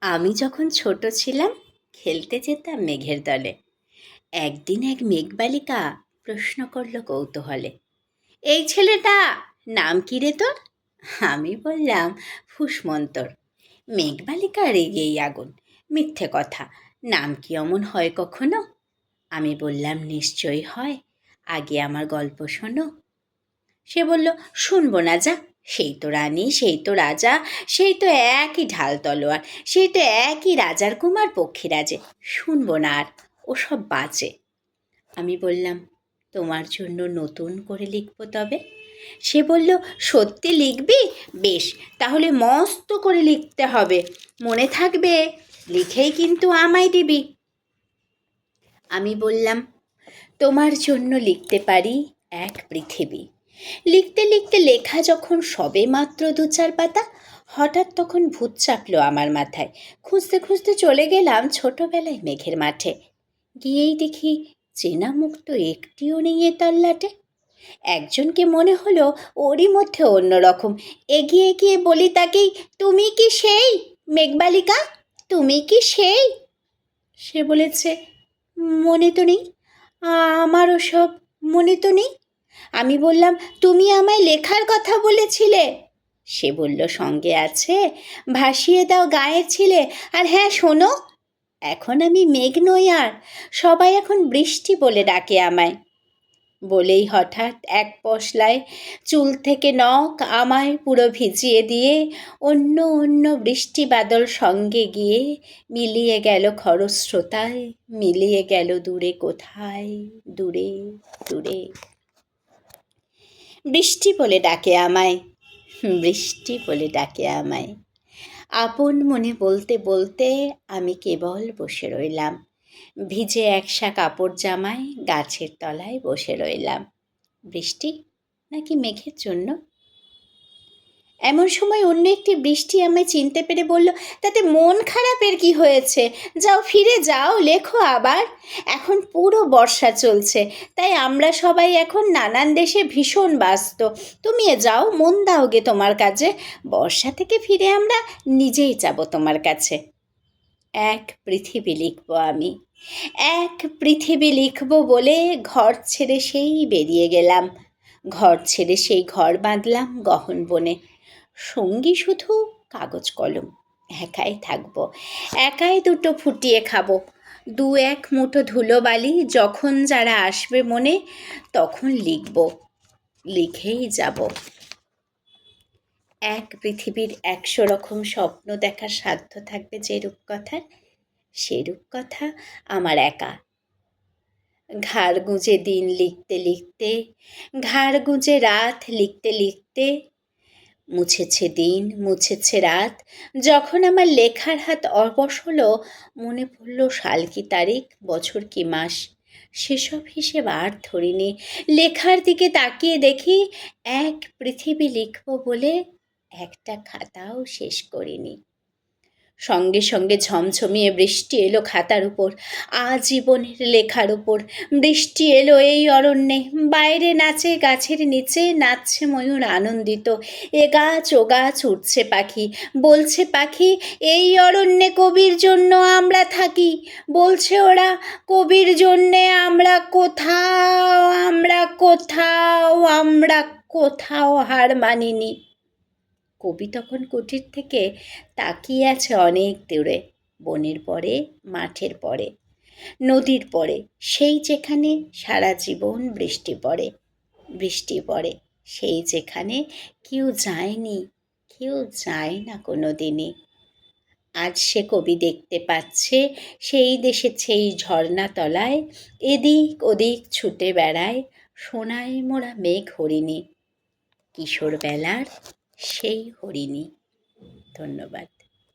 আমি যখন ছোট ছিলাম খেলতে যেতাম মেঘের দলে। একদিন এক মেঘবালিকা প্রশ্ন করল কৌতূহলে, এই ছেলেটা নাম কি রে তোর? আমি বললাম, ফুসমন্তর। মেঘবালিকা রেগেই আগুন, মিথ্যে কথা, নাম কি অমন হয় কখনো? আমি বললাম, নিশ্চয়ই হয়, আগে আমার গল্প শোনো। সে বলল, শুনবো না, যা, সেই তো রানী, সেই তো রাজা, সেই তো একই ঢাল তলোয়ার, সেই তো একই রাজার কুমার পক্ষীরাজে, শুনবো না আর, ওসব বাজে। আমি বললাম, তোমার জন্য নতুন করে লিখবো তবে। সে বলল, সত্যি লিখবি? বেশ, তাহলে মস্ত করে লিখতে হবে, মনে থাকবে, লিখেই কিন্তু আমায় দিবি। আমি বললাম, তোমার জন্য লিখতে পারি এক পৃথিবী। লিখতে লিখতে লেখা যখন সবে মাত্র 2-4 পাতা, হঠাৎ তখন ভূত চাপলো আমার মাথায়। খুঁজতে খুঁজতে চলে গেলাম ছোটবেলায় মেঘের মাঠে। গিয়েই দেখি চেনা মুখ তো একটিও নেই এ তল্লাটে। একজনকে মনে হলো ওরই মধ্যে অন্যরকম। এগিয়ে গিয়ে বলি তাকেই, তুমি কি সেই মেঘবালিকা? তুমি কি সেই? সে বলেছে, মনে তো নেই, আমারও সব মনে তো নেই। আমি বললাম, তুমি আমায় লেখার কথা বলেছিলে। সে বলল, সঙ্গে আছে, ভাসিয়ে দাও গায়ের ছিলে। আর হ্যাঁ শোনো, এখন আমি মেঘ নই আর, সবাই এখন বৃষ্টি বলে ডাকে আমায়। বলেই হঠাৎ এক পশলায় চুল থেকে নখ আমায় পুরো ভিজিয়ে দিয়ে অন্য অন্য বৃষ্টি বাদল সঙ্গে গিয়ে মিলিয়ে গেল খরস্রোতায়, মিলিয়ে গেল দূরে কোথায়, দূরে দূরে। বৃষ্টি বলে ডাকে আমায়, বৃষ্টি বলে ডাকে আমায়। আপন মনে বলতে বলতে আমি কেবল বসে রইলাম, ভিজে একসা কাপড় জামায় গাছের তলায় বসে রইলাম। বৃষ্টি নাকি মেঘের জন্য? এমন সময় অন্য একটি বৃষ্টি আমায় চিনতে পেরে বলল, তাতে মন খারাপের কি হয়েছে? যাও, ফিরে যাও, লেখো আবার। এখন পুরো বর্ষা চলছে, তাই আমরা সবাই এখন নানান দেশে ভীষণ ব্যস্ত। তুমি যাও, মন দাও গে তোমার কাজে, বর্ষা থেকে ফিরে আমরা নিজেই যাব তোমার কাছে। এক পৃথিবী লিখব আমি, এক পৃথিবী লিখব বলে ঘর ছেড়ে সেই বেরিয়ে গেলাম। ঘর ছেড়ে সেই ঘর বাঁধলাম গহন বনে। সঙ্গী শুধু কাগজ কলম, একাই থাকবো, একাই দুটো ফুটিয়ে খাবো। 2-1 মুঠো ধুলোবালি যখন যারা আসবে মনে, তখন লিখব, লিখেই যাব। এক পৃথিবীর 100 রকম স্বপ্ন দেখার সাধ্য থাকবে যে রূপকথার, সে রূপকথা আমার একা। ঘাড় গুঁজে দিন লিখতে লিখতে, ঘাড় গুঁজে রাত লিখতে লিখতে, মুছেছে দিন, মুছেছে রাত। যখন আমার লেখার হাত অবশ হলো, মনে পড়ল সাল কি তারিখ, বছর কি মাস, সেসব হিসেব আর ধরিনি। লেখার দিকে তাকিয়ে দেখি এক পৃথিবী লিখব বলে একটা খাতাও শেষ করিনি। সঙ্গে সঙ্গে ঝমঝমিয়ে বৃষ্টি এলো খাতার উপর, আজীবনের লেখার উপর। বৃষ্টি এলো এই অরণ্যে, বাইরে নাচে গাছের নিচে, নাচছে ময়ূর আনন্দিত। এ গাছ ও গাছ উঠছে পাখি, বলছে পাখি, এই অরণ্যে কবির জন্য আমরা থাকি। বলছে ওরা, কবির জন্যে আমরা কোথাও, আমরা কোথাও, আমরা কোথাও হার মানিনি। কবি তখন কুটির থেকে তাকিয়ে আছে অনেক দূরে, বনের পরে, মাঠের পরে, নদীর পরে, সেই যেখানে সারা জীবন বৃষ্টি পড়ে, বৃষ্টি পড়ে, সেই যেখানে কেউ যায়নি, কেউ যায় না কোনো দিনই। আজ সে কবি দেখতে পাচ্ছে সেই দেশে সেই ঝর্ণা তলায়, এদিক ওদিক ছুটে বেড়ায় সোনায় মোড়া মেঘ হরিণী, কিশোর বেলার সেই হরিণী। ধন্যবাদ।